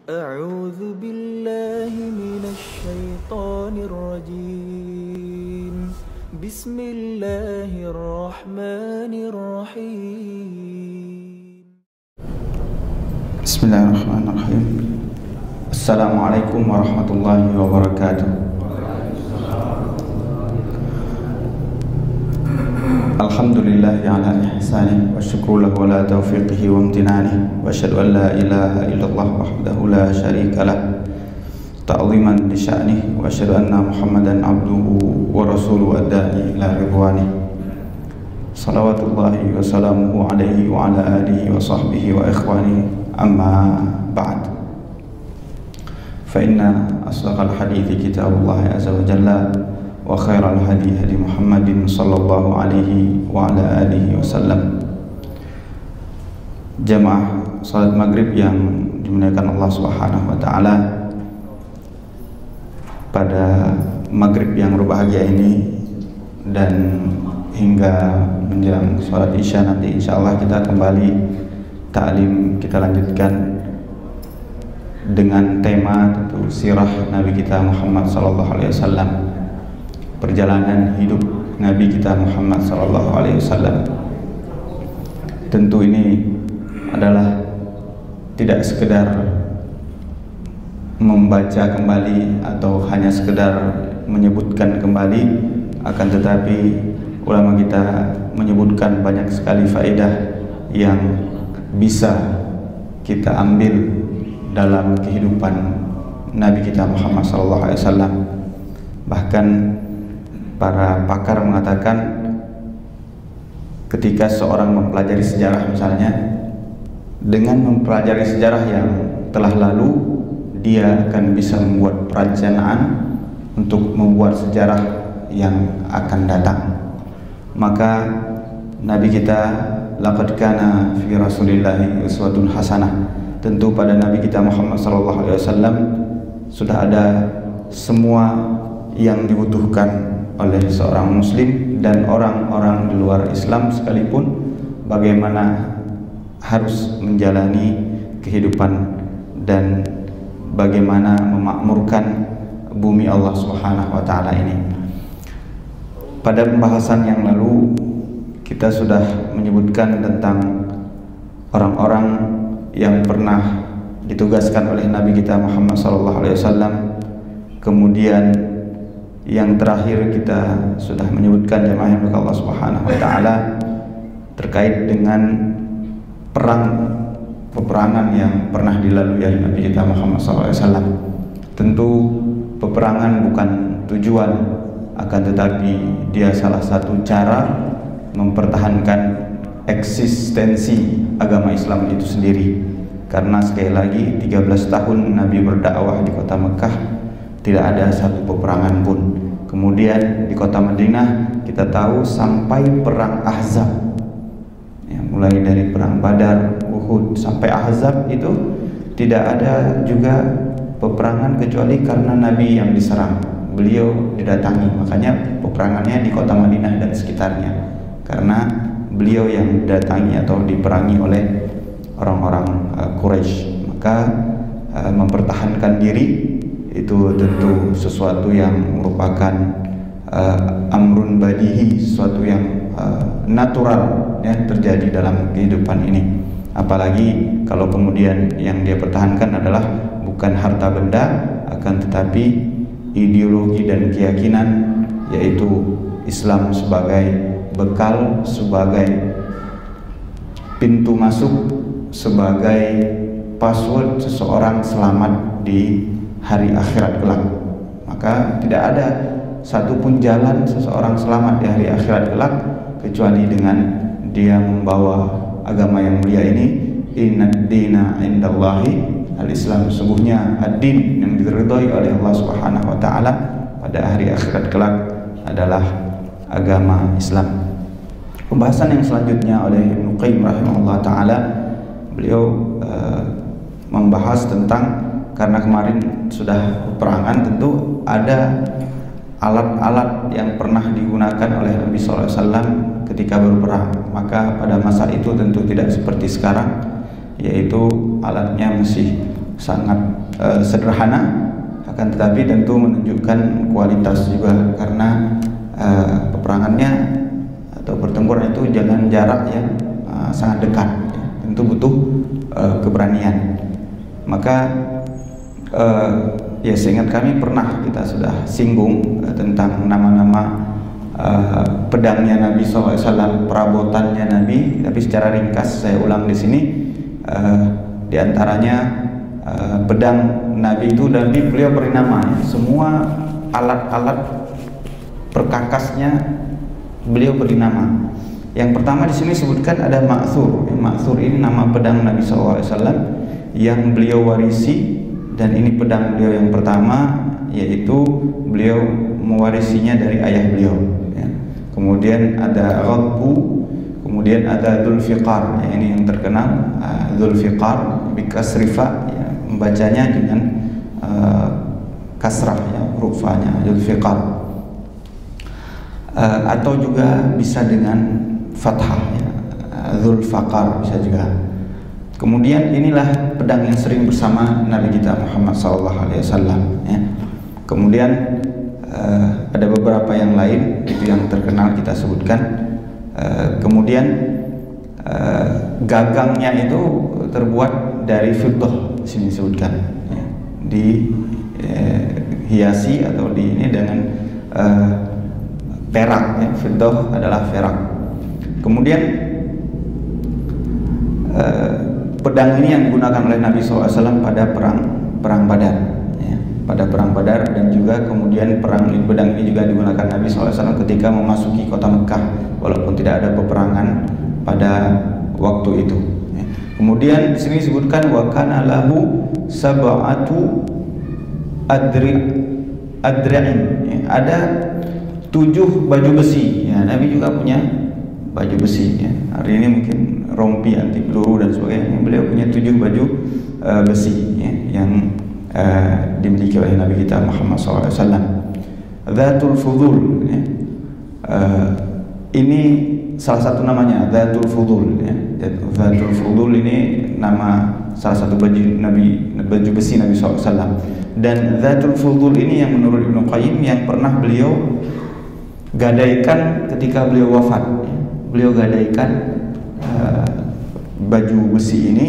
أعوذ بالله من الشيطان الرجيم بسم الله الرحمن الرحيم Bismillahirrahmanirrahim. Assalamualaikum warahmatullahi wabarakatuh. Alhamdulillahi ala ihsanih wa syukru lahu ala taufiqihi wa amtinanih wa asyhadu an la ilaha illallah wahdahu la syarika lah ta'ziman li sya'nih wa asyhadu anna Muhammadan abduhu wa rasuluhu ad-da'i ila ridwanih. Salawatullahi wa salamuhu alaihi wa ala alihi wa sahbihi wa ikhwani amma ba'd. Fa inna asdaqal hadithi kitabullah azza wa jalla wa khairal hadi hadi Muhammadin sallallahu alaihi wa ala alihi wasallam. Jamaah salat maghrib yang dimuliakan Allah Subhanahu wa taala, pada maghrib yang berbahagia ini dan hingga menjelang salat isya nanti insyaallah kita kembali ta'lim, kita lanjutkan dengan tema tentu sirah Nabi kita Muhammad sallallahu alaihi wasallam, perjalanan hidup Nabi kita Muhammad sallallahu alaihi wasallam. Tentu ini adalah tidak sekedar membaca kembali atau hanya sekedar menyebutkan kembali, akan tetapi ulama kita menyebutkan banyak sekali faedah yang bisa kita ambil dalam kehidupan Nabi kita Muhammad sallallahu alaihi wasallam. Bahkan para pakar mengatakan ketika seorang mempelajari sejarah misalnya, dengan mempelajari sejarah yang telah lalu, dia akan bisa membuat perencanaan untuk membuat sejarah yang akan datang. Maka Nabi kita, laqad kana fi Rasulillahi uswatun hasanah, tentu pada Nabi kita Muhammad sallallahu alaihi wasallam sudah ada semua yang dibutuhkan oleh seorang muslim dan orang-orang di luar Islam sekalipun, bagaimana harus menjalani kehidupan dan bagaimana memakmurkan bumi Allah Subhanahu wa taala ini. Pada pembahasan yang lalu kita sudah menyebutkan tentang orang-orang yang pernah ditugaskan oleh Nabi kita Muhammad sallallahu alaihi wasallam. Kemudian yang terakhir kita sudah menyebutkan jemaah yang Allah Subhanahu wa taala terkait dengan peperangan yang pernah dilalui oleh Nabi kita Muhammad sallallahu alaihi wasallam. Tentu peperangan bukan tujuan, akan tetapi dia salah satu cara mempertahankan eksistensi agama Islam itu sendiri. Karena sekali lagi 13 tahun Nabi berdakwah di kota Mekah, tidak ada satu peperangan pun. Kemudian di kota Madinah kita tahu sampai perang Ahzab, ya, mulai dari perang Badar, Uhud sampai Ahzab itu tidak ada juga peperangan kecuali karena Nabi yang diserang, beliau didatangi. Makanya peperangannya di kota Madinah dan sekitarnya, karena beliau yang didatangi atau diperangi oleh orang-orang Quraisy. Maka mempertahankan diri itu tentu sesuatu yang merupakan amrun badihi, sesuatu yang natural ya, terjadi dalam kehidupan ini. Apalagi kalau kemudian yang dia pertahankan adalah bukan harta benda, akan tetapi ideologi dan keyakinan, yaitu Islam sebagai bekal, sebagai pintu masuk, sebagai password seseorang selamat di hari akhirat kelak. Maka tidak ada satupun jalan seseorang selamat di hari akhirat kelak kecuali dengan dia membawa agama yang mulia ini. Innad dina indallahi al-Islam, sungguhnya ad-din yang diridhai oleh Allah Subhanahu wa taala pada hari akhirat kelak adalah agama Islam. Pembahasan yang selanjutnya oleh Ibnu Qayyim rahimahullah taala, beliau membahas tentang, karena kemarin sudah peperangan, tentu ada alat-alat yang pernah digunakan oleh Nabi SAW ketika berperang. Maka pada masa itu tentu tidak seperti sekarang, yaitu alatnya masih sangat sederhana, akan tetapi tentu menunjukkan kualitas juga, karena peperangannya atau pertempuran itu jangan jarak yang sangat dekat, ya. Tentu butuh keberanian. Maka ya seingat kami pernah kita sudah singgung tentang nama-nama pedangnya Nabi SAW, perabotannya Nabi, tapi secara ringkas saya ulang di sini. Di antaranya pedang Nabi itu, Nabi beliau beri nama, semua alat-alat perkakasnya beliau beri nama. Yang pertama di sini sebutkan ada Ma'thur. Ma'thur ini nama pedang Nabi SAW yang beliau warisi, dan ini pedang beliau yang pertama, yaitu beliau mewarisinya dari ayah beliau, ya. Kemudian ada Ghadbu, kemudian ada Dzulfiqar, ya, ini yang terkenal, Dzulfiqar bikasrifa, ya, membacanya dengan kasrah, ya, huruf fa-nya, Dzulfiqar, atau juga bisa dengan fathah, ya, Dzulfaqar bisa juga. Kemudian inilah pedang yang sering bersama Nabi kita Muhammad SAW, ya. Kemudian ada beberapa yang lain itu yang terkenal kita sebutkan. Kemudian gagangnya itu terbuat dari fiddah, di sini disebutkan, ya. Hiasi atau di ini dengan perak, ya. Fiddah adalah perak. Kemudian pedang ini yang digunakan oleh Nabi SAW pada perang Badar, ya. Pada perang Badar, dan juga kemudian pedang ini juga digunakan Nabi SAW ketika memasuki kota Mekah, walaupun tidak ada peperangan pada waktu itu, ya. Kemudian di sini disebutkan wa kana lahu sab'atu adri'in, ya. Ada 7 baju besi, ya. Nabi juga punya baju besi, ya. Hari ini mungkin rompi anti peluru dan sebagainya. Beliau punya 7 baju besi, ya, yang dimiliki oleh Nabi kita Muhammad SAW. Dzatul Fudul, ya. Ini salah satu namanya, Dzatul Fudul, ya. Dzatul Fudul ini nama salah satu baju besi Nabi SAW. Dan Dzatul Fudul ini yang menurut Ibnu Qayyim yang pernah beliau gadaikan ketika beliau wafat, ya. Beliau gadaikan baju besi ini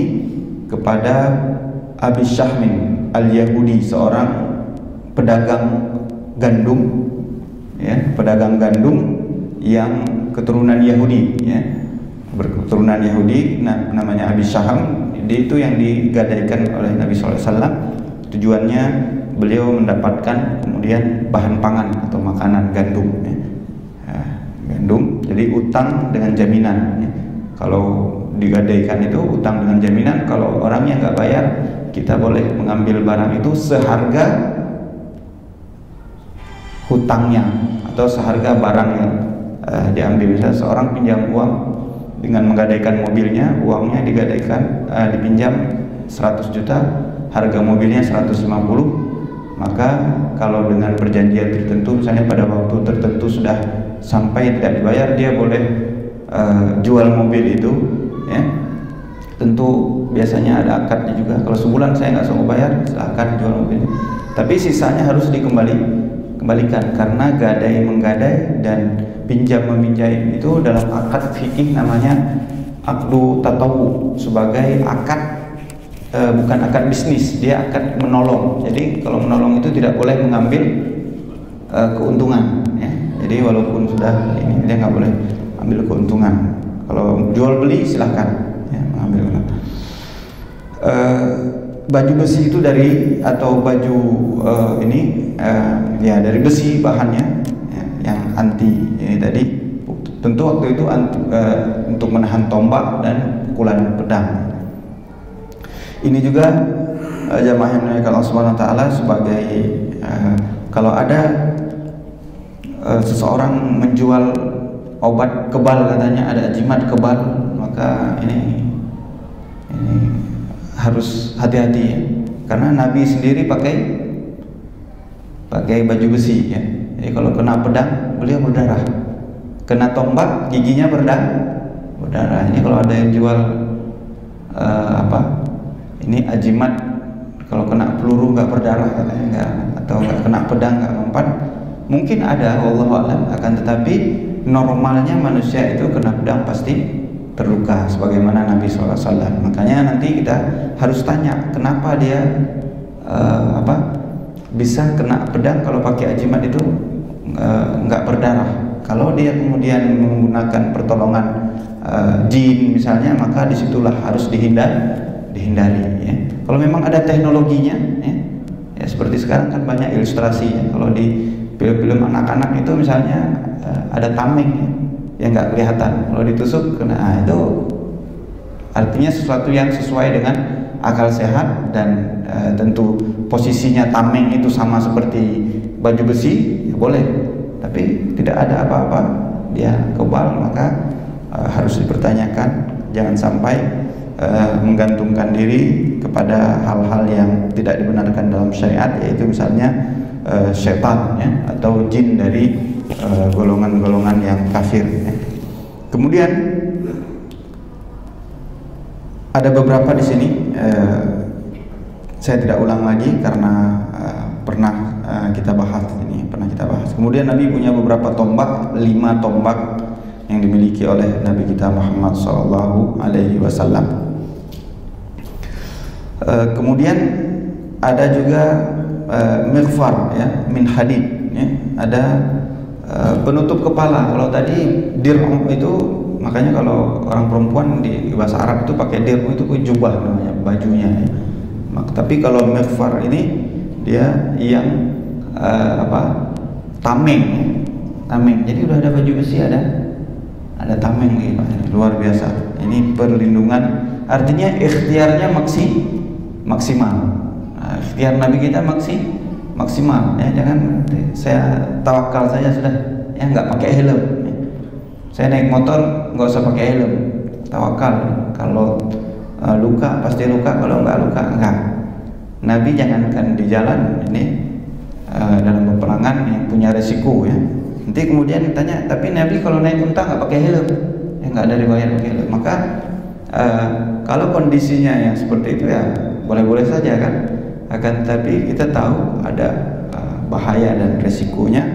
kepada Abi Syahmin al-Yahudi, seorang pedagang gandum, ya, pedagang gandum yang keturunan Yahudi, ya, berketurunan Yahudi, namanya Abi Syaham. Itu yang digadaikan oleh Nabi SAW. Tujuannya beliau mendapatkan kemudian bahan pangan atau makanan gandum, ya. Gandum, jadi utang dengan jaminan, ya. Kalau digadaikan itu utang dengan jaminan, kalau orangnya nggak bayar, kita boleh mengambil barang itu seharga hutangnya atau seharga barang yang diambil. Misalnya seorang pinjam uang dengan menggadaikan mobilnya, uangnya digadaikan dipinjam 100 juta, harga mobilnya 150, maka kalau dengan perjanjian tertentu, misalnya pada waktu tertentu sudah sampai tidak dibayar, dia boleh jual mobil itu, ya. Tentu biasanya ada akadnya juga. Kalau sebulan saya nggak sanggup bayar, silakan jual mobilnya. Tapi sisanya harus dikembalikan, karena gadai menggadai dan pinjam meminjai itu dalam akad fikih namanya akdu tatawu, sebagai akad bukan akad bisnis, dia akad menolong. Jadi kalau menolong itu tidak boleh mengambil keuntungan, ya. Jadi walaupun sudah ini, dia nggak boleh ambil keuntungan. Kalau jual beli silahkan, ya, mengambil. Baju besi itu dari, atau baju ini ya dari besi bahannya, ya, yang anti ini tadi. Tentu waktu itu untuk menahan tombak dan pukulan pedang. Ini juga jamaah yang dimuliakan Allah Subhanahu wa taala, sebagai kalau ada seseorang menjual obat kebal, katanya ada jimat kebal, maka ini harus hati-hati, ya. Karena Nabi sendiri pakai baju besi, ya. Jadi kalau kena pedang beliau berdarah, kena tombak giginya berdarah. Ini kalau ada yang jual ini ajimat kalau kena peluru nggak berdarah katanya, nggak, atau nggak kena pedang nggak mempan. Mungkin ada, wallahu a'lam, akan tetapi normalnya manusia itu kena pedang pasti terluka sebagaimana Nabi SAW. Makanya nanti kita harus tanya kenapa dia bisa kena pedang kalau pakai ajimat itu nggak berdarah. Kalau dia kemudian menggunakan pertolongan jin misalnya, maka disitulah harus dihindari ya. Kalau memang ada teknologinya ya seperti sekarang kan banyak ilustrasi ya. Kalau di film-film anak-anak itu misalnya ada tameng ya, yang nggak kelihatan. Kalau ditusuk kena, itu artinya sesuatu yang sesuai dengan akal sehat. Dan tentu posisinya tameng itu sama seperti baju besi ya boleh, tapi tidak ada apa-apa dia kebal, maka harus dipertanyakan. Jangan sampai menggantungkan diri kepada hal-hal yang tidak dibenarkan dalam syariat, yaitu misalnya syaitan ya, atau jin dari golongan-golongan yang kafir ya. Kemudian ada beberapa di sini, saya tidak ulang lagi karena pernah kita bahas ini, Kemudian Nabi punya beberapa tombak, 5 tombak yang dimiliki oleh Nabi kita Muhammad SAW. Kemudian ada juga mighfar ya, min hadid ya. Ada penutup kepala. Kalau tadi dir'um itu, makanya kalau orang perempuan di bahasa Arab itu pakai dir'um, itu jubah namanya, bajunya ya. Tapi kalau mighfar ini dia yang tameng ya. Tameng. Jadi udah ada baju besi, ada tameng nih Pak. Luar biasa. Ini perlindungan, artinya ikhtiarnya maksimal. Nah, ikhtiar Nabi kita maksimal ya. Jangan saya tawakal saja sudah ya, nggak pakai helm ya. Saya naik motor nggak usah pakai helm, tawakal. Kalau luka pasti luka, kalau nggak luka enggak. Nabi jangankan di jalan ini, dalam peperangan yang punya resiko ya. Nanti kemudian ditanya, tapi Nabi kalau naik unta nggak pakai helm ya, nggak ada riwayat pakai helm. Maka kalau kondisinya yang seperti itu ya boleh-boleh saja kan. Akan tetapi kita tahu ada bahaya dan resikonya,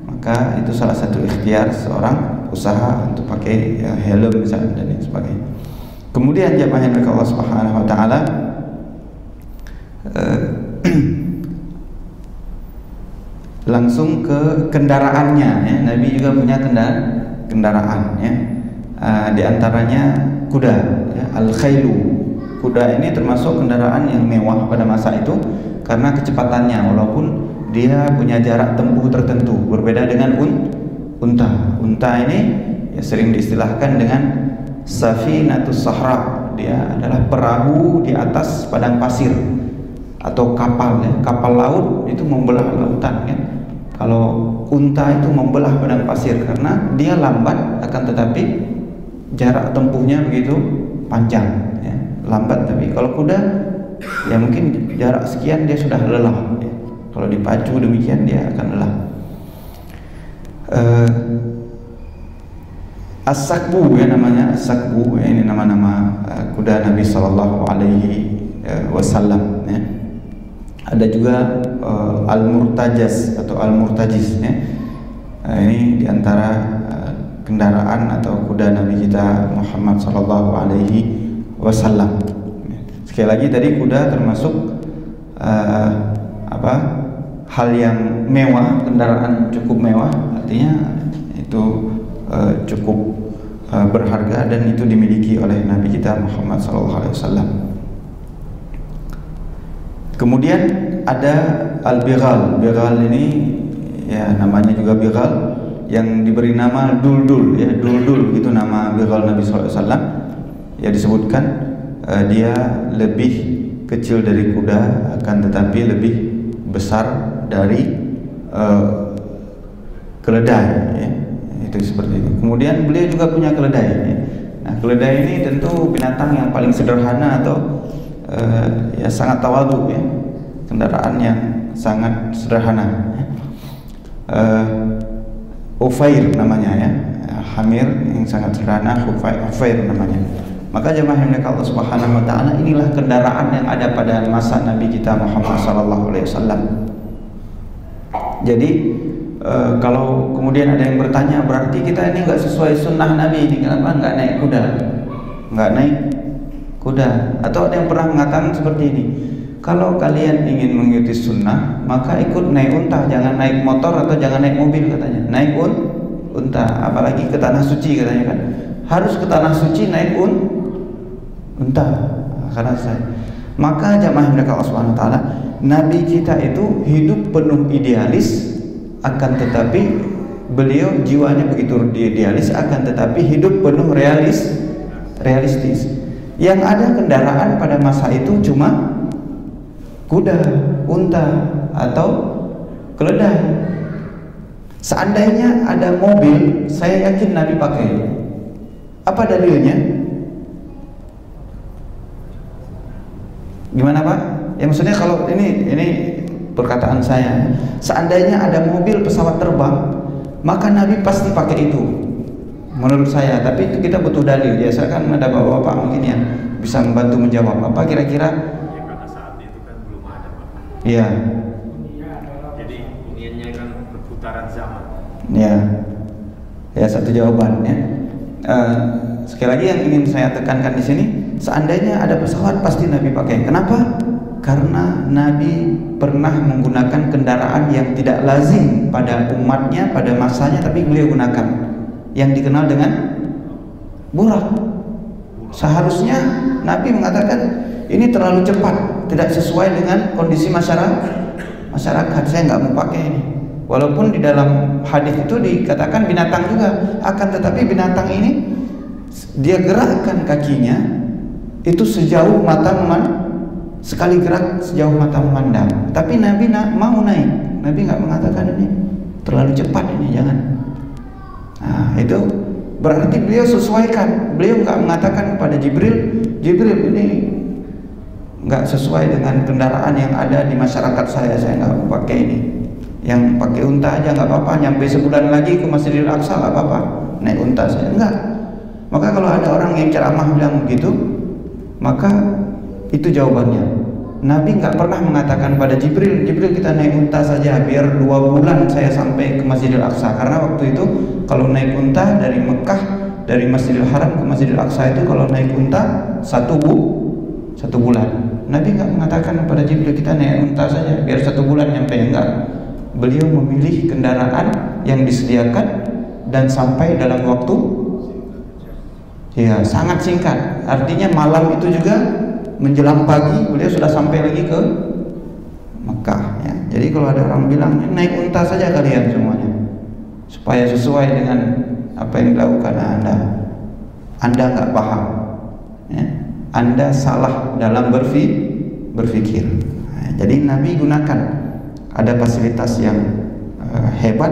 maka itu salah satu ikhtiar seorang usaha untuk pakai helm misalnya dan lain sebagainya. Kemudian jamaah yang dirahmati Allah Subhanahu wa taala, langsung ke kendaraannya ya. Nabi juga punya kendaraan ya. Di antaranya kuda ya, al-khailu. Kuda ini termasuk kendaraan yang mewah pada masa itu karena kecepatannya, walaupun dia punya jarak tempuh tertentu, berbeda dengan unta. Unta ini ya sering diistilahkan dengan safinatus sahra. Dia adalah perahu di atas padang pasir atau kapal ya. Kapal laut itu membelah lautan ya. Kalau unta itu membelah padang pasir karena dia lambat, akan tetapi jarak tempuhnya begitu panjang ya. Lambat, tapi kalau kuda ya mungkin jarak sekian dia sudah lelah ya. Kalau dipacu demikian dia akan lelah. As-sakbu ya namanya, as-sakbu ya, ini nama-nama kuda Nabi sallallahu alaihi wasallam ya. Ada juga al-murtajaz atau al-murtajiz ya. Ini diantara kendaraan atau kuda Nabi kita Muhammad sallallahu alaihi wasallam. Sekali lagi tadi kuda termasuk hal yang mewah, kendaraan cukup mewah, artinya itu cukup berharga dan itu dimiliki oleh Nabi kita Muhammad SAW. Kemudian ada al-bighal. Bighal ini ya namanya juga bighal, yang diberi nama duldul ya, duldul itu nama bighal Nabi SAW. Ya disebutkan dia lebih kecil dari kuda, akan tetapi lebih besar dari keledai ya. Itu seperti itu. Kemudian beliau juga punya keledai ya. Nah, keledai ini tentu binatang yang paling sederhana atau ya sangat tawadhu ya. Kendaraan yang sangat sederhana ya. Ufair namanya ya. Hamir yang sangat sederhana, Ufair namanya. Maka jemaah yang dimuliakan Allah Subhanahu wa taala, inilah kendaraan yang ada pada masa Nabi kita Muhammad sallallahu alaihi wasallam. Jadi kalau kemudian ada yang bertanya, berarti kita ini nggak sesuai sunnah Nabi ini, kenapa nggak naik kuda? Nggak naik kuda. Atau ada yang pernah mengatakan seperti ini, kalau kalian ingin mengikuti sunnah, maka ikut naik unta, jangan naik motor atau jangan naik mobil katanya. Naik unta, apalagi ke tanah suci katanya kan. Harus ke tanah suci naik unta. Karena maka jamaah yang Allah Subhanahu wa taala, Nabi kita itu hidup penuh idealis, akan tetapi beliau jiwanya begitu idealis, akan tetapi hidup penuh realistis. Yang ada kendaraan pada masa itu cuma kuda, unta, atau keledai. Seandainya ada mobil, saya yakin Nabi pakai. Apa dalilnya? Gimana Pak? Ya maksudnya kalau ini perkataan saya, seandainya ada mobil, pesawat terbang, maka Nabi pasti pakai itu. Menurut saya, tapi itu kita butuh dalil. Biasa kan ada bapak-bapak mungkin yang bisa membantu menjawab. Apa kira-kira? Ya karena saat itu kan belum ada Pak. Iya. Jadi iniannya kan perputaran zaman. Ya, ya satu jawaban ya. Sekali lagi yang ingin saya tekankan di sini, seandainya ada pesawat pasti Nabi pakai. Kenapa? Karena Nabi pernah menggunakan kendaraan yang tidak lazim pada umatnya pada masanya, tapi beliau gunakan, yang dikenal dengan burak. Seharusnya Nabi mengatakan ini terlalu cepat, tidak sesuai dengan kondisi masyarakat. Saya nggak mau pakai ini. Walaupun di dalam hadis itu dikatakan binatang juga, akan tetapi binatang ini dia gerakkan kakinya itu sejauh mata sekali gerak sejauh mata memandang. Tapi Nabi mau naik. Nabi nggak mengatakan ini terlalu cepat, ini jangan. Nah, itu berarti beliau sesuaikan. Beliau nggak mengatakan kepada Jibril ini nggak sesuai dengan kendaraan yang ada di masyarakat saya nggak pakai ini. Yang pakai unta aja nggak apa-apa, nyampe sebulan lagi ke Masjidil Aqsa nggak apa-apa, naik unta saya enggak. Maka kalau ada orang yang ceramah bilang begitu, maka itu jawabannya. Nabi nggak pernah mengatakan pada Jibril kita naik unta saja biar 2 bulan saya sampai ke Masjidil Aqsa. Karena waktu itu kalau naik unta dari Mekah, dari Masjidil Haram ke Masjidil Aqsa itu kalau naik unta 1 bulan. Nabi nggak mengatakan kepada Jibril kita naik unta saja biar 1 bulan nyampe, enggak. Beliau memilih kendaraan yang disediakan dan sampai dalam waktu ya sangat singkat. Artinya malam itu juga menjelang pagi beliau sudah sampai lagi ke Mekah ya. Jadi kalau ada orang bilang naik unta saja kalian semuanya supaya sesuai dengan apa yang dilakukan Anda nggak paham ya. Anda salah dalam berpikir. Nah, jadi Nabi gunakan, ada fasilitas yang hebat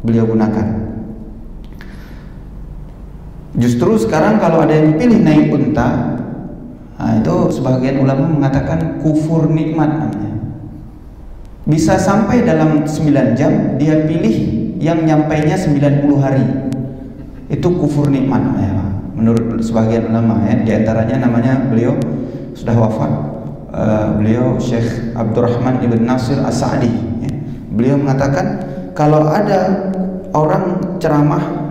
beliau gunakan. Justru sekarang kalau ada yang pilih naik unta, nah itu sebagian ulama mengatakan kufur nikmat namanya. Bisa sampai dalam 9 jam dia pilih yang nyampainya 90 hari. Itu kufur nikmat namanya, menurut sebagian ulama ya. Di antaranya namanya beliau sudah wafat, beliau Syekh Abdurrahman Ibn Nasir As-Sa'di ya. Beliau mengatakan kalau ada orang ceramah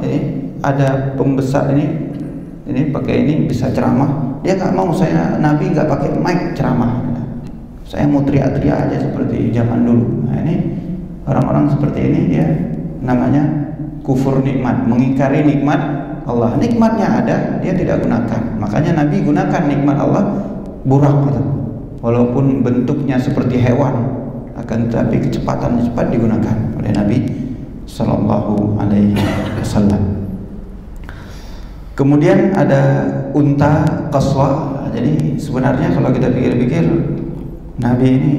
ada pembesar ini pakai ini bisa ceramah, dia nggak mau, saya Nabi nggak pakai mic ceramah, saya mau teriak-teriak aja seperti zaman dulu. Nah, ini orang-orang seperti ini dia namanya kufur nikmat, mengingkari nikmat Allah. Nikmatnya ada, dia tidak gunakan. Makanya Nabi gunakan nikmat Allah, burak gitu. Walaupun bentuknya seperti hewan, akan tetapi kecepatannya cepat digunakan oleh Nabi Sallallahu Alaihi Wasallam. Kemudian ada unta qaswa. Jadi sebenarnya kalau kita pikir-pikir, Nabi ini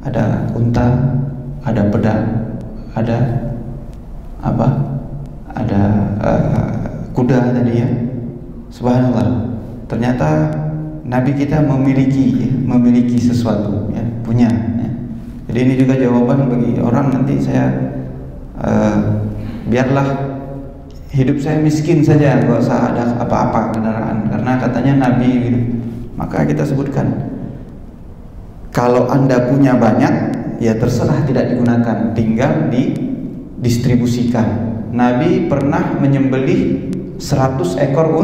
ada unta, ada pedang, ada apa? Ada kuda tadi ya. Subhanallah. Ternyata Nabi kita memiliki sesuatu ya, punya ya. Jadi ini juga jawaban bagi orang nanti saya biarlah hidup saya miskin saja, nggak usah ada apa-apa kendaraan, karena katanya Nabi gitu. Maka kita sebutkan, kalau Anda punya banyak, ya terserah tidak digunakan, tinggal didistribusikan. Nabi pernah menyembelih 100 ekor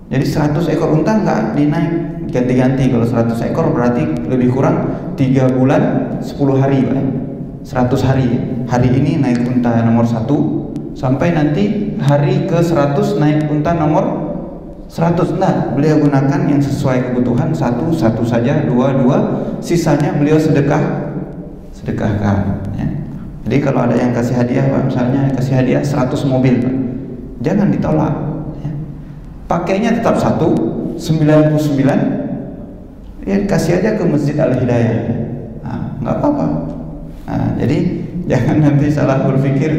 jadi 100 ekor unta nggak dinaik ganti-ganti. Kalau 100 ekor berarti lebih kurang 3 bulan 10 hari, Pak. 100 hari. Hari ini naik unta nomor 1, sampai nanti hari ke 100 naik unta nomor 100. Nah, beliau gunakan yang sesuai kebutuhan, satu saja, dua, sisanya beliau sedekahkan, ya. Jadi kalau ada yang kasih hadiah, Pak, misalnya kasih hadiah 100 mobil, Pak, jangan ditolak, ya. Pakainya tetap 99, ya kasih aja ke Masjid Al-Hidayah, ya. Nah, nggak apa-apa. Nah, jadi jangan nanti salah berpikir,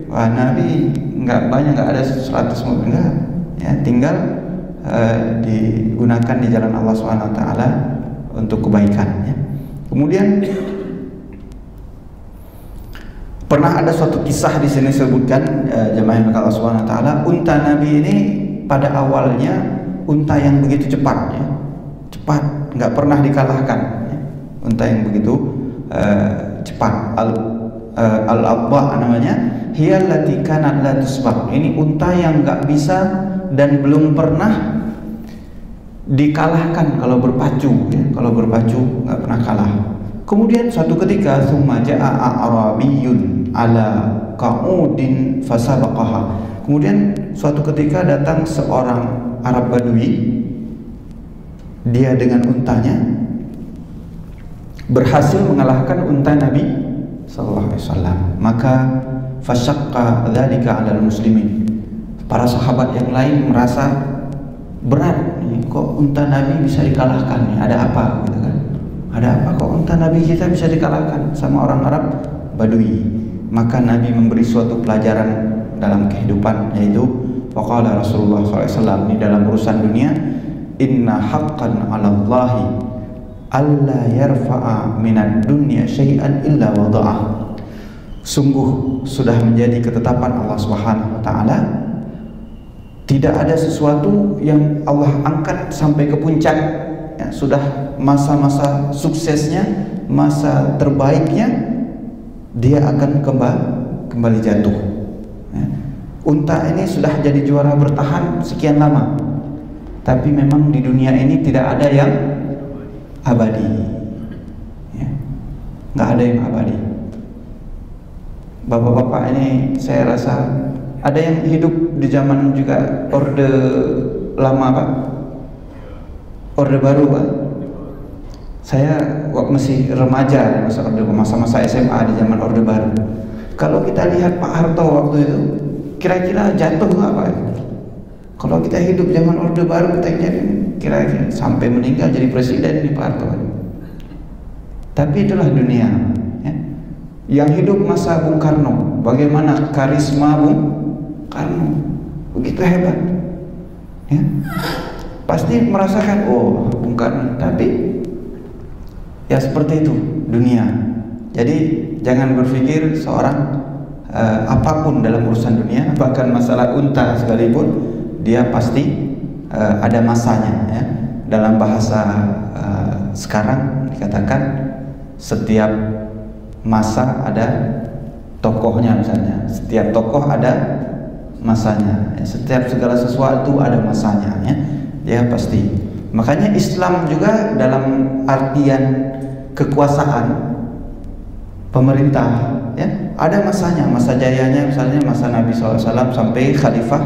wah Nabi nggak banyak, nggak ada 100 mobil, enggak, ya, tinggal digunakan di jalan Allah SWT untuk kebaikan, ya. Kemudian pernah ada suatu kisah di sini sebutkan, jemaah yang Allah SWT, unta Nabi ini pada awalnya unta yang begitu cepat, ya. Cepat, nggak pernah dikalahkan, ya. Unta yang begitu cepat, al-abba namanya, hiyallati kanat la tusbaq. Ini unta yang nggak bisa dan belum pernah dikalahkan kalau berpacu, ya. Kalau berpacu nggak pernah kalah. Kemudian suatu ketika, summa jaa a'rabiyyun ala qa'udin fasabaqaha. Kemudian suatu ketika datang seorang Arab Badui, dia dengan untanya berhasil mengalahkan unta Nabi sallallahu alaihi wasallam. Maka fasyaqqa dzalika 'alal muslimin. Para sahabat yang lain merasa berat, kok unta Nabi bisa dikalahkan, ada apa gitu kan? Ada apa kok unta Nabi kita bisa dikalahkan sama orang Arab Badui? Maka Nabi memberi suatu pelajaran dalam kehidupan, yaitu faqala Rasulullah SAW, di dalam urusan dunia, inna haqqan 'alallahi alla yarfa'a minad dunya syai'an illa wada'ah. Sungguh sudah menjadi ketetapan Allah Subhanahu wa taala, tidak ada sesuatu yang Allah angkat sampai ke puncak, ya, sudah masa-masa suksesnya, masa terbaiknya, dia akan kembali jatuh, ya. Unta ini sudah jadi juara bertahan sekian lama, tapi memang di dunia ini tidak ada yang abadi, ya. Nggak ada yang abadi. Bapak-bapak ini saya rasa ada yang hidup di zaman juga Orde lama, Pak, Orde Baru, Pak. Saya waktu masih remaja, masa-masa SMA di zaman Orde Baru. Kalau kita lihat Pak Harto waktu itu, kira-kira jatuh nggak, Pak? Kalau kita hidup zaman Orde Baru, kita jadi kira-kira sampai meninggal jadi presiden nih Pak Harto. Tapi itulah dunia, ya. Yang hidup masa Bung Karno, bagaimana karisma Bung Karno, begitu hebat, ya. Pasti merasakan, oh Bung Karno. Tapi ya seperti itu dunia. Jadi jangan berpikir seorang apapun dalam urusan dunia, bahkan masalah unta sekalipun, dia pasti ada masanya, ya. Dalam bahasa sekarang dikatakan setiap masa ada tokohnya, misalnya setiap tokoh ada masanya, ya. Setiap segala sesuatu ada masanya, ya. Ya pasti. Makanya Islam juga dalam artian kekuasaan pemerintah, ya, ada masanya, masa jayanya, misalnya masa Nabi SAW sampai Khalifah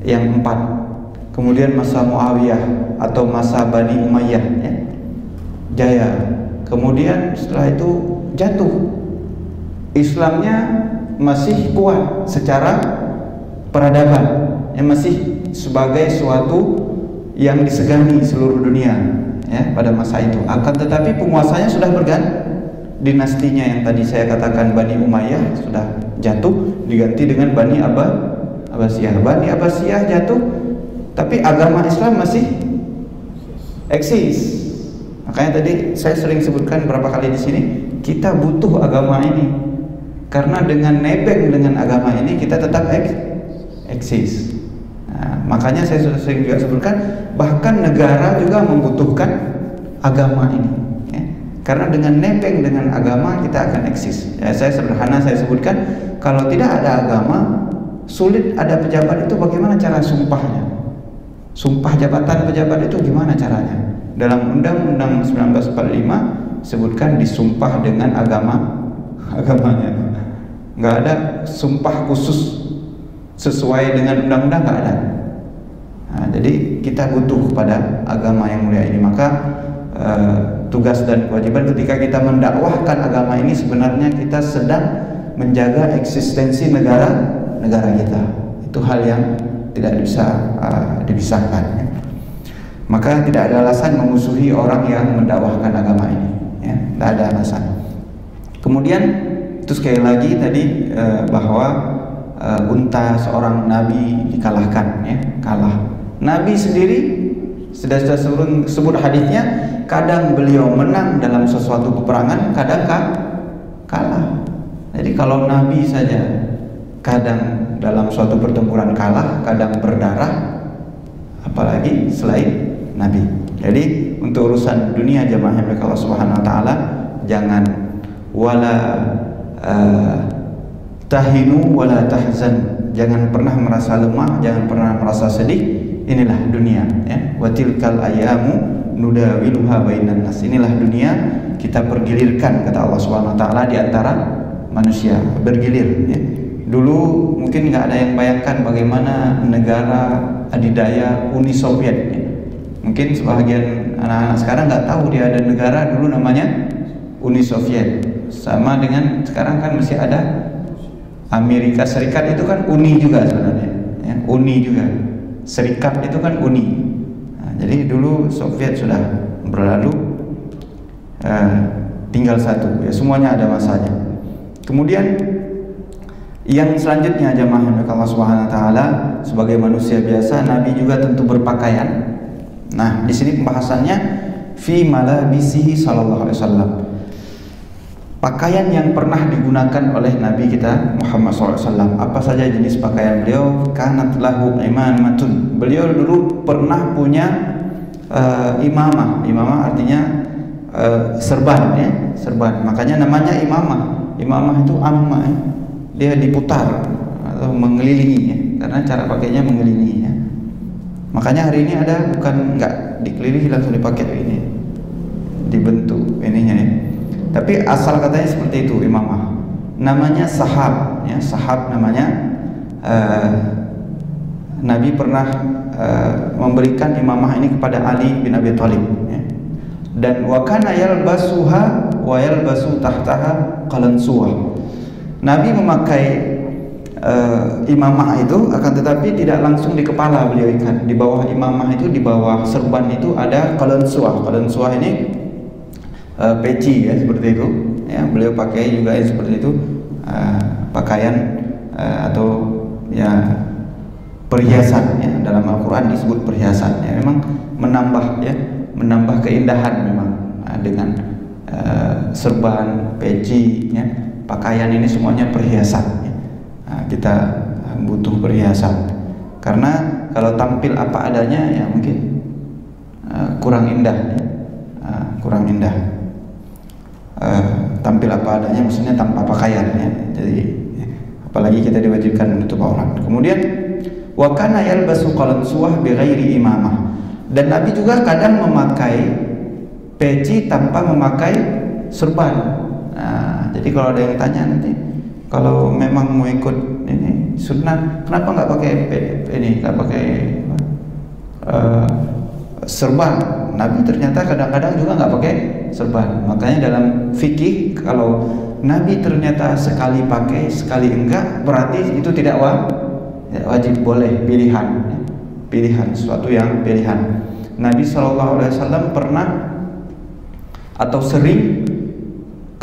yang 4, kemudian masa Muawiyah atau masa Bani Umayyah, ya, jaya. Kemudian setelah itu jatuh. Islamnya masih kuat secara peradaban, yang masih sebagai suatu yang disegani seluruh dunia, ya, pada masa itu. Akan tetapi penguasanya sudah berganti. Dinastinya yang tadi saya katakan Bani Umayyah sudah jatuh, diganti dengan Bani Abbasiyah. Bani Abbasiyah jatuh, tapi agama Islam masih eksis. Makanya tadi saya sering sebutkan berapa kali di sini, kita butuh agama ini, karena dengan nebeng dengan agama ini kita tetap eksis. Nah, makanya saya sudah sering juga sebutkan, bahkan negara juga membutuhkan agama ini, ya. Karena dengan nepeng dengan agama kita akan eksis. Ya, saya sederhana saya sebutkan, kalau tidak ada agama, sulit ada pejabat itu bagaimana cara sumpahnya. Sumpah jabatan pejabat itu gimana caranya? Dalam Undang-Undang 1945 sebutkan disumpah dengan agamanya. Nggak ada sumpah khusus sesuai dengan undang-undang, nggak ada. Nah, jadi kita butuh pada agama yang mulia ini. Maka tugas dan kewajiban ketika kita mendakwahkan agama ini, sebenarnya kita sedang menjaga eksistensi negara kita. Itu hal yang tidak bisa dipisahkan, ya. Maka tidak ada alasan memusuhi orang yang mendakwahkan agama ini, ya. Tidak ada alasan. Kemudian itu sekali lagi tadi bahwa unta seorang nabi dikalahkan, ya, kalah. Nabi sendiri sudah sebut hadisnya, kadang beliau menang dalam sesuatu peperangan, kadang kalah. Jadi kalau nabi saja kadang dalam suatu pertempuran kalah, kadang berdarah, apalagi selain nabi. Jadi untuk urusan dunia jamaah yang Allah Subhanahu wa taala, jangan wala tahinu wala tahzan, jangan pernah merasa lemah, jangan pernah merasa sedih. Inilah dunia, ya. Wa tilkal ayyamu nudawiluha bainan nas. Inilah dunia, kita pergilirkan, kata Allah Subhanahu wa taala, di antara manusia, bergilir, ya. Dulu mungkin nggak ada yang bayangkan bagaimana negara adidaya Uni Soviet, ya. Mungkin sebagian anak-anak sekarang nggak tahu dia ada negara dulu namanya Uni Soviet. Sama dengan sekarang kan masih ada Amerika Serikat, itu kan Uni juga sebenarnya, ya. Uni juga, Serikat itu kan Uni. Nah, jadi dulu Soviet sudah berlalu, tinggal satu, ya, semuanya ada masanya. Kemudian yang selanjutnya jamaah yang Allah Subhanahu wa taala, sebagai manusia biasa, Nabi juga tentu berpakaian. Nah, di sini pembahasannya fi malabisihi sallallahu alaihi wasallam. Pakaian yang pernah digunakan oleh Nabi kita Muhammad SAW. Apa saja jenis pakaian beliau? Kanat lahu imamatun. Beliau dulu pernah punya imamah. Imamah artinya serban, ya, serban. Makanya namanya imamah. Imamah itu amma, ya. Dia diputar atau mengelilingi, ya. Karena cara pakainya mengelilingi, ya. Makanya hari ini ada bukan nggak dikelilingi langsung dipakai ini, dibentuk ininya, ya. Tapi asal katanya seperti itu imamah. Namanya sahab, ya, sahab namanya. Nabi pernah memberikan imamah ini kepada Ali bin Abi Thalib, ya. Dan wa kana yalbasuha wa yalbasu tahtaha qalansuwah. Nabi memakai imamah itu, akan tetapi tidak langsung di kepala beliau ikat. Di bawah imamah itu, di bawah serban itu ada qalansuwah. Qalansuwah ini peci, ya, seperti itu, ya. Beliau pakai juga, ya, seperti itu, pakaian atau, ya, perhiasan, ya. Dalam Al-Quran disebut perhiasan, ya. Memang menambah, ya, menambah keindahan memang, dengan serban, peci, ya. Pakaian ini semuanya perhiasan, ya. Kita butuh perhiasan, karena kalau tampil apa adanya, ya, mungkin kurang indah, ya. Kurang indah. Tampil apa adanya maksudnya tanpa pakaian, ya. Jadi apalagi kita diwajibkan menutup aurat. Kemudian wa kana yalbasu qalansuwah bighairi imamah. Dan Nabi juga kadang memakai peci tanpa memakai serban. Nah, jadi kalau ada yang tanya nanti, kalau memang mau ikut ini sunnah, kenapa nggak pakai ini, nggak pakai serban? Nabi ternyata kadang-kadang juga nggak pakai serban. Makanya dalam fikih, kalau Nabi ternyata sekali pakai sekali enggak, berarti itu tidak wajib, boleh, pilihan, pilihan, sesuatu yang pilihan. Nabi SAW pernah atau sering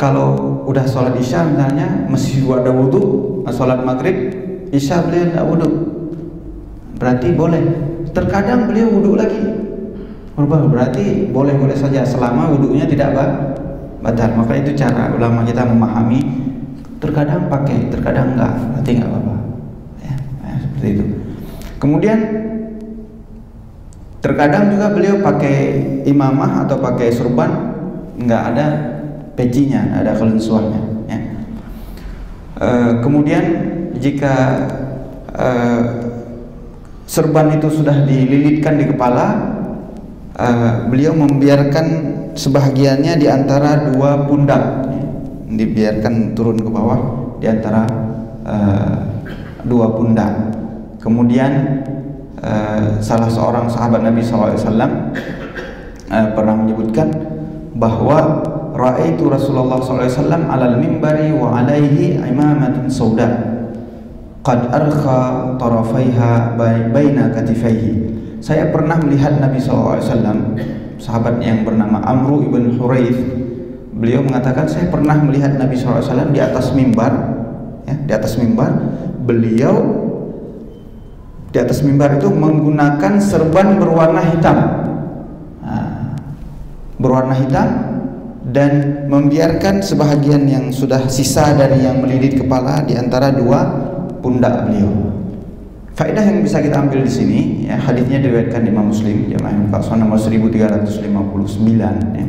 kalau udah sholat isya misalnya, masih ada wudhu, sholat maghrib, isya beliau tidak wudhu, berarti boleh. Terkadang beliau wudhu lagi, berarti boleh-boleh saja selama wudhunya tidak batal. Maka itu cara ulama kita memahami. Terkadang pakai, terkadang enggak, berarti enggak apa-apa, ya. Seperti seperti itu. Kemudian terkadang juga beliau pakai imamah atau pakai surban, nggak ada pecinya, ada kelensuannya. Ya. Kemudian jika serban itu sudah dililitkan di kepala, beliau membiarkan sebahagiannya di antara dua pundak, dibiarkan turun ke bawah di antara dua pundak. Kemudian salah seorang sahabat Nabi SAW pernah menyebutkan bahwa ra'aitu Rasulullah SAW alal mimbari wa alaihi imamatun sauda qad arkha tarafaiha baina katifaihi. Saya pernah melihat Nabi SAW, sahabat yang bernama Amru ibn Huraith. Beliau mengatakan, saya pernah melihat Nabi SAW di atas mimbar, ya, di atas mimbar. Beliau di atas mimbar itu menggunakan serban berwarna hitam, berwarna hitam, dan membiarkan sebahagian yang sudah sisa dari yang melilit kepala di antara dua pundak beliau. Faedah yang bisa kita ambil di sini, ya, hadisnya diriwayatkan Imam Muslim, jamaah Al-Fatihah nomor 1359. Ya.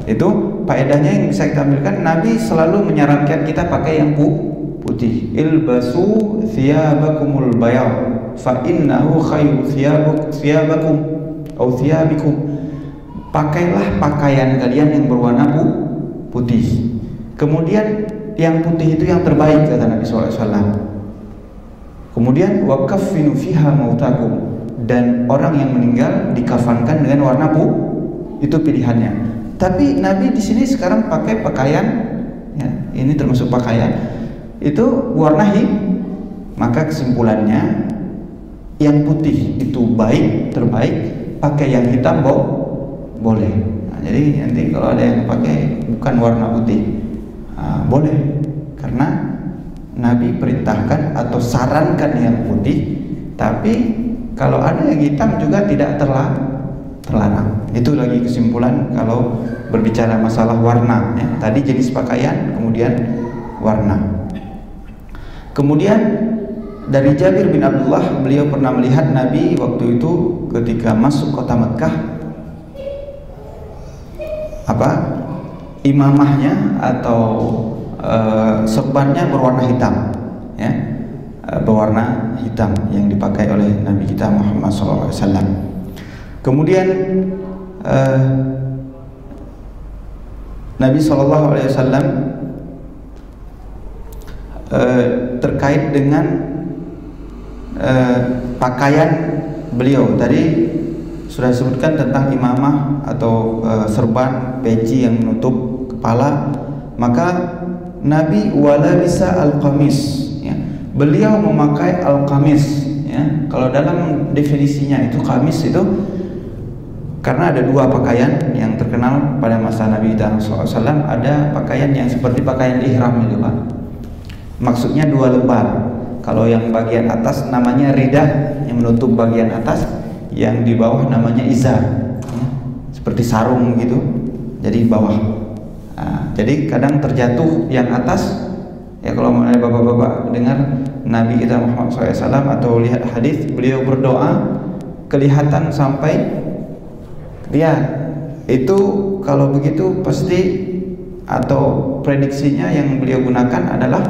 Itu faedahnya yang bisa kita ambilkan, Nabi selalu menyarankan kita pakai yang putih. Ilbasu thiyabakumul bayad fa innahu khairu thiyabakum atau thiyabikum. Pakailah pakaian kalian yang berwarna putih. Kemudian yang putih itu yang terbaik, kata Nabi SAW. Kemudian wakaffinu fiha mautakum, dan orang yang meninggal dikafankan dengan warna itu pilihannya. Tapi Nabi di sini sekarang pakai pakaian, ya, ini termasuk pakaian itu warna hitam. Maka kesimpulannya yang putih itu baik, terbaik. Pakai yang hitam boleh. Nah, jadi nanti kalau ada yang pakai bukan warna putih, boleh, karena Nabi perintahkan atau sarankan yang putih, tapi kalau ada yang hitam juga tidak terlarang. Itu lagi kesimpulan kalau berbicara masalah warna, ya. Tadi jenis pakaian, kemudian warna. Kemudian dari Jabir bin Abdullah, beliau pernah melihat Nabi waktu itu ketika masuk kota Mekah, imamahnya atau serbannya berwarna hitam, ya, berwarna hitam yang dipakai oleh Nabi kita Muhammad SAW. Kemudian Nabi SAW terkait dengan pakaian beliau tadi sudah disebutkan tentang imamah atau serban peci yang menutup kepala. Maka Nabi wala bisa al-qamis, ya. Beliau memakai al-qamis, ya. Kalau dalam definisinya itu qamis itu karena ada dua pakaian yang terkenal pada masa Nabi SAW. Ada pakaian yang seperti pakaian ihram itu, Pak. Maksudnya dua lembar. Kalau yang bagian atas namanya ridah yang menutup bagian atas, yang di bawah namanya izar, ya. Seperti sarung gitu. Jadi bawah. Jadi kadang terjatuh yang atas, ya. Kalau ada bapak-bapak dengar Nabi kita Muhammad SAW atau lihat hadis, beliau berdoa kelihatan sampai lihat. Itu kalau begitu pasti atau prediksinya yang beliau gunakan adalah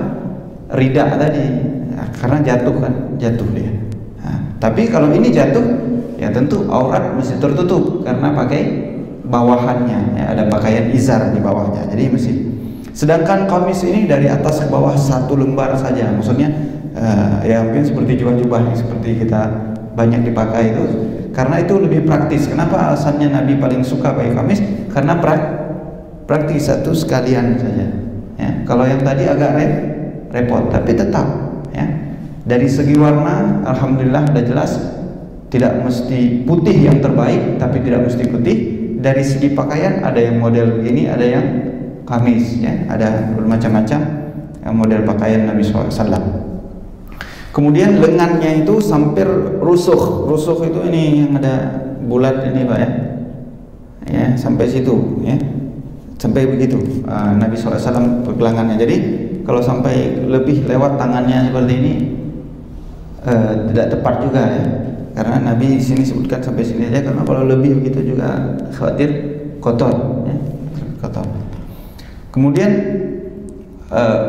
ridah tadi, ya, karena jatuh kan, jatuh dia. Tapi kalau ini jatuh, ya tentu aurat mesti tertutup karena pakai bawahannya, ya, ada pakaian izar di bawahnya. Jadi mesti. Sedangkan kamis ini dari atas ke bawah satu lembar saja. Maksudnya ya mungkin seperti jubah-jubah seperti kita banyak dipakai itu. Karena itu lebih praktis. Kenapa alasannya Nabi paling suka pakai kamis? Karena praktis, satu sekalian saja. Ya, kalau yang tadi agak repot, tapi tetap, ya. Dari segi warna, alhamdulillah sudah jelas. Tidak mesti putih yang terbaik, tapi tidak mesti putih. Dari segi pakaian ada yang model begini, ada yang kamis, ya, ada bermacam-macam model pakaian Nabi SAW. Kemudian lengannya itu hampir rusuh itu ini yang ada bulat ini, Pak, ya, ya, sampai situ, ya, sampai begitu Nabi SAW pergelangannya. Jadi kalau sampai lebih lewat tangannya seperti ini, tidak tepat juga ya, karena Nabi di sini sebutkan sampai sini aja, karena kalau lebih begitu juga khawatir kotor ya, kotor. Kemudian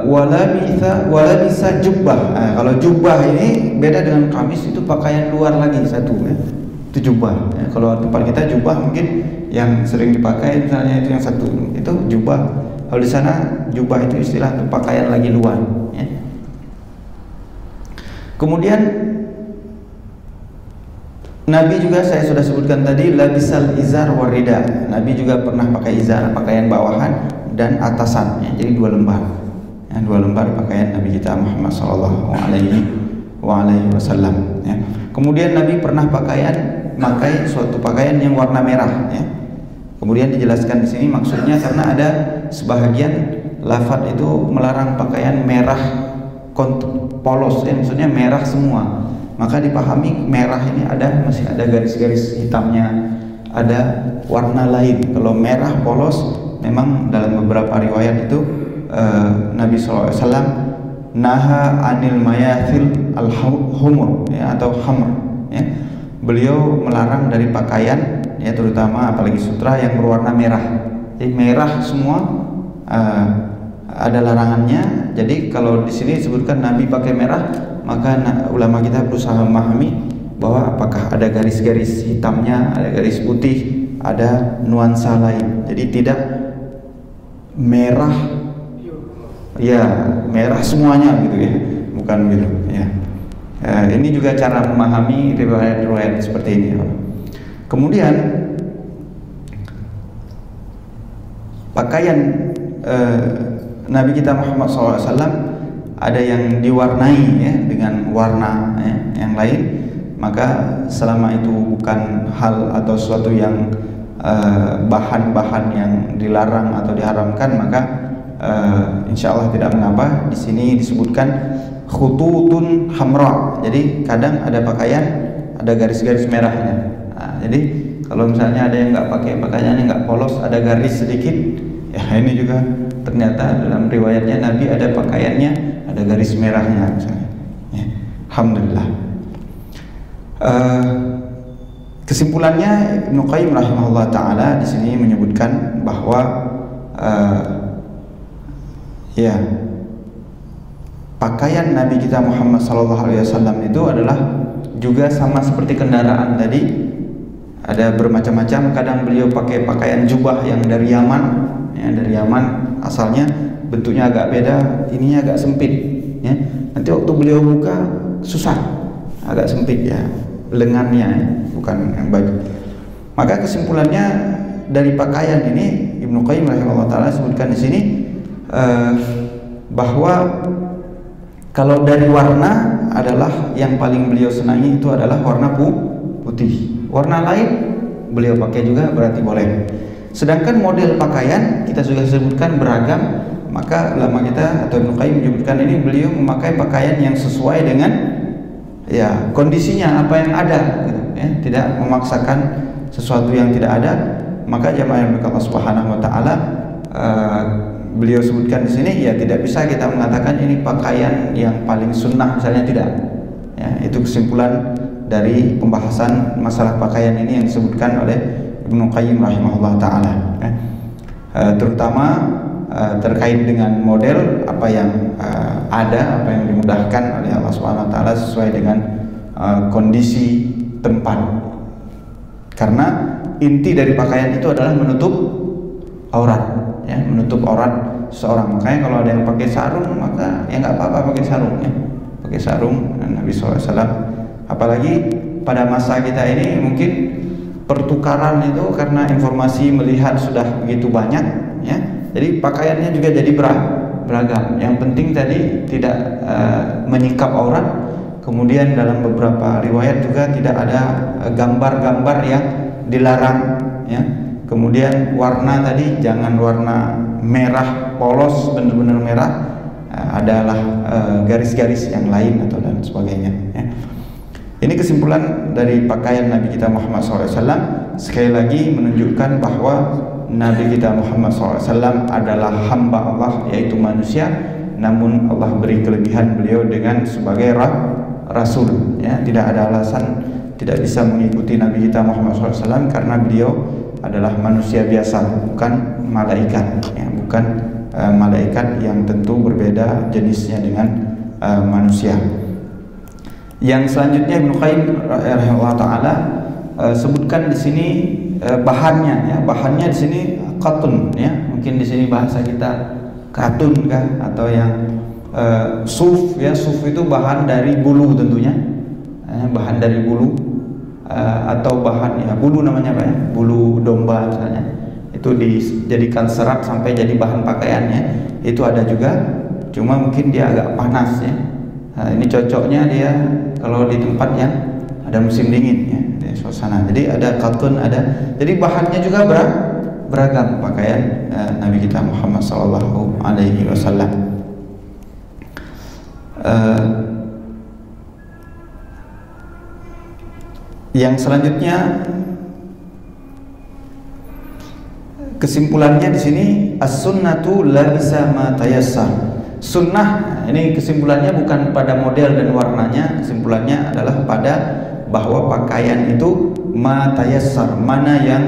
wala bisa jubbah. Kalau jubbah ini beda dengan kamis, itu pakaian luar lagi satu ya, itu jubbah ya. Kalau tempat kita jubbah mungkin yang sering dipakai misalnya itu yang satu, itu jubbah. Kalau di sana jubbah itu istilah untuk pakaian lagi luar ya. Kemudian Nabi juga saya sudah sebutkan tadi labisal izar warida. Nabi juga pernah pakai izar, pakaian bawahan dan atasan ya. Jadi dua lembar pakaian Nabi kita Muhammad sallallahu alaihi wasallam ya. Kemudian Nabi pernah pakai suatu pakaian yang warna merah ya. Kemudian dijelaskan di sini maksudnya karena ada sebahagian lafaz itu melarang pakaian merah polos ya, maksudnya merah semua. Maka dipahami merah ini masih ada garis-garis hitamnya, ada warna lain. Kalau merah polos, memang dalam beberapa riwayat itu Nabi SAW naha anil mayathil al-humur ya, atau hamr ya. Beliau melarang dari pakaian ya, terutama apalagi sutra yang berwarna merah. Jadi merah semua ada larangannya. Jadi kalau di sini disebutkan Nabi pakai merah, maka ulama kita berusaha memahami bahwa apakah ada garis-garis hitamnya, ada garis putih, ada nuansa lain. Jadi tidak merah ya, merah semuanya gitu ya, bukan gitu ya. Ini juga cara memahami riwayat-riwayat seperti ini. Kemudian pakaian Nabi kita Muhammad SAW ada yang diwarnai ya, dengan warna ya, yang lain, maka selama itu bukan hal atau sesuatu yang bahan-bahan yang dilarang atau diharamkan, maka insya Allah tidak mengapa. Di sini disebutkan khututun hamra. Jadi kadang ada pakaian ada garis-garis merahnya. Nah, jadi kalau misalnya ada yang nggak pakai pakaiannya nggak polos, ada garis sedikit, ya ini juga ternyata dalam riwayatnya Nabi ada pakaiannya ada garis merahnya misalnya. Ya, alhamdulillah. Kesimpulannya Ibnu Qayyim rahimahullah taala di sini menyebutkan bahwa ya, pakaian Nabi kita Muhammad SAW itu adalah juga sama seperti kendaraan tadi, ada bermacam-macam. Kadang beliau pakai pakaian jubah yang dari Yaman ya, dari Yaman asalnya, bentuknya agak beda, ininya agak sempit ya. Nanti waktu beliau buka susah, agak sempit ya lengannya ya, bukan yang baju. Maka kesimpulannya dari pakaian ini Ibnu Qayyim rahimahullah taala sebutkan di sini bahwa kalau dari warna adalah yang paling beliau senangi itu adalah warna putih. Warna lain beliau pakai juga berarti boleh. Sedangkan model pakaian kita sudah sebutkan beragam, maka ulama kita atau Ibnu Qayyim menyebutkan ini beliau memakai pakaian yang sesuai dengan ya kondisinya apa yang ada gitu, ya, tidak memaksakan sesuatu yang tidak ada. Maka jamaah yang Allah Subhanahu wa taala beliau sebutkan di sini ya, tidak bisa kita mengatakan ini pakaian yang paling sunnah misalnya, tidak ya. Itu kesimpulan dari pembahasan masalah pakaian ini yang disebutkan oleh Ibnu Qayyim rahimahullah taala ya. Terutama terkait dengan model apa yang ada, apa yang dimudahkan oleh Allah Subhanahu wa taala sesuai dengan kondisi tempat. Karena inti dari pakaian itu adalah menutup aurat ya, menutup aurat seorang. Makanya kalau ada yang pakai sarung, maka ya nggak apa-apa pakai sarung ya, pakai sarung. Nabi SAW, apalagi pada masa kita ini mungkin pertukaran itu karena informasi melihat sudah begitu banyak ya, jadi pakaiannya juga jadi beragam. Yang penting tadi tidak menyikap aurat. Kemudian dalam beberapa riwayat juga tidak ada gambar-gambar yang dilarang ya. Kemudian warna tadi jangan warna merah polos, benar-benar merah, adalah garis-garis yang lain atau dan sebagainya ya. Ini kesimpulan dari pakaian Nabi kita Muhammad SAW. Sekali lagi menunjukkan bahwa Nabi kita Muhammad SAW adalah hamba Allah, yaitu manusia, namun Allah beri kelebihan beliau dengan sebagai rasul, ya, tidak ada alasan tidak bisa mengikuti Nabi kita Muhammad SAW karena beliau adalah manusia biasa, bukan malaikat, ya, bukan malaikat yang tentu berbeda jenisnya dengan manusia. Yang selanjutnya Ibnu Qayyim rahimahullah taala sebutkan di sini bahannya, ya, bahannya di sini katun, ya, mungkin di sini bahasa kita katun kah atau yang suf, ya, suf itu bahan dari bulu tentunya, bahan dari bulu atau bahan, ya, bulu namanya apa, ya, bulu domba misalnya, itu dijadikan serat sampai jadi bahan pakaiannya, itu ada juga, cuma mungkin dia agak panas, ya. Nah, ini cocoknya dia kalau di tempat yang ada musim dingin, ya, di suasana. Jadi ada katun, ada, jadi bahannya juga beragam pakaian Nabi kita Muhammad sallallahu alaihi wasallam. Yang selanjutnya kesimpulannya di sini as-sunnatu labisa ma tayassar. Sunnah ini kesimpulannya bukan pada model dan warnanya, kesimpulannya adalah pada bahwa pakaian itu ma tayassar, mana yang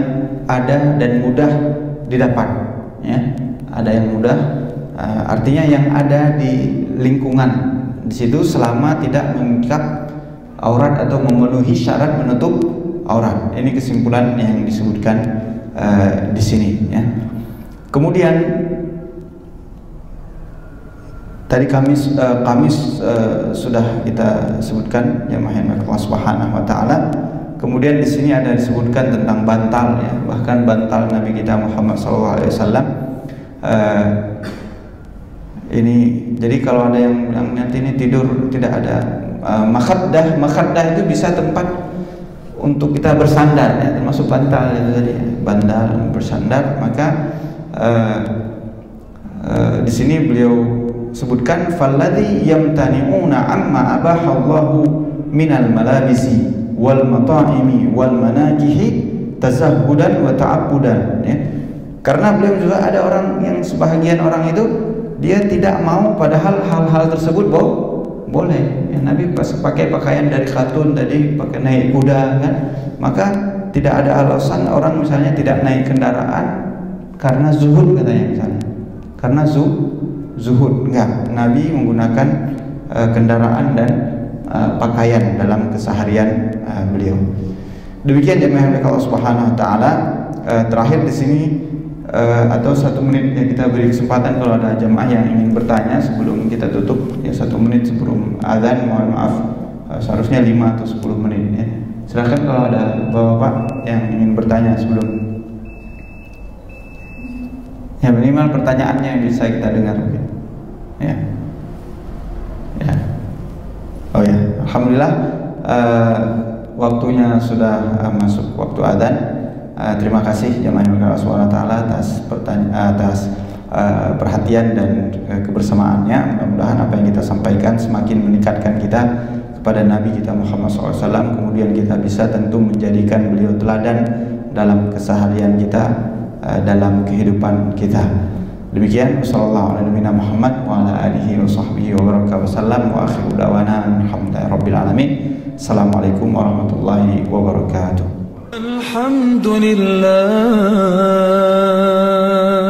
ada dan mudah didapat, ya, ada yang mudah, artinya yang ada di lingkungan di situ selama tidak mengikat aurat atau memenuhi syarat menutup aurat. Ini kesimpulan yang disebutkan di sini, ya. Kemudian tadi Kamis sudah kita sebutkan, ya, Allah Subhanahu wa taala. Kemudian di sini ada disebutkan tentang bantal, ya, bahkan bantal Nabi kita Muhammad SAW. Ini jadi kalau ada yang nanti ini tidur tidak ada makhaddah itu bisa tempat untuk kita bersandar, ya, termasuk bantal itu tadi, bantal bersandar. Maka di sini beliau sebutkan falladzi yamtani'una amma abahallahu minal malabisi wal mata'imi wal manakihi tazahhudan wa ta'abbudan, ya. Karena beliau juga ada orang yang sebahagian orang itu dia tidak mau, padahal hal-hal tersebut boleh, ya. Nabi pakai pakaian dari katun tadi, pakai naik kuda, kan, maka tidak ada alasan orang misalnya tidak naik kendaraan karena zuhud katanya, misalnya karena zuhud, enggak. Nabi menggunakan kendaraan dan pakaian dalam keseharian beliau. Demikian jemaah Allah Subhanahu wa taala. Terakhir di sini atau 1 menit, ya, kita beri kesempatan kalau ada jemaah yang ingin bertanya sebelum kita tutup, ya, 1 menit sebelum azan. Mohon maaf, seharusnya 5 atau 10 menit, ya. Silakan kalau ada bapak-bapak yang ingin bertanya sebelum, ya, minimal pertanyaannya yang bisa kita dengar, ya. Ya. Oh ya, alhamdulillah waktunya sudah masuk waktu adzan. Terima kasih jemaah Allah Subhanahu wa taala atas perhatian dan kebersamaannya. Mudah-mudahan apa yang kita sampaikan semakin meningkatkan kita kepada Nabi kita Muhammad SAW. Kemudian kita bisa tentu menjadikan beliau teladan dalam keseharian kita, dalam kehidupan kita. Demikian, sallallahu alaihi Muhammad wa ala alihi wa sahbihi wa baraka wasallam wa akhiru da'wana alhamdulillahi rabbil alamin. Assalamualaikum warahmatullahi wabarakatuh. Alhamdulillah.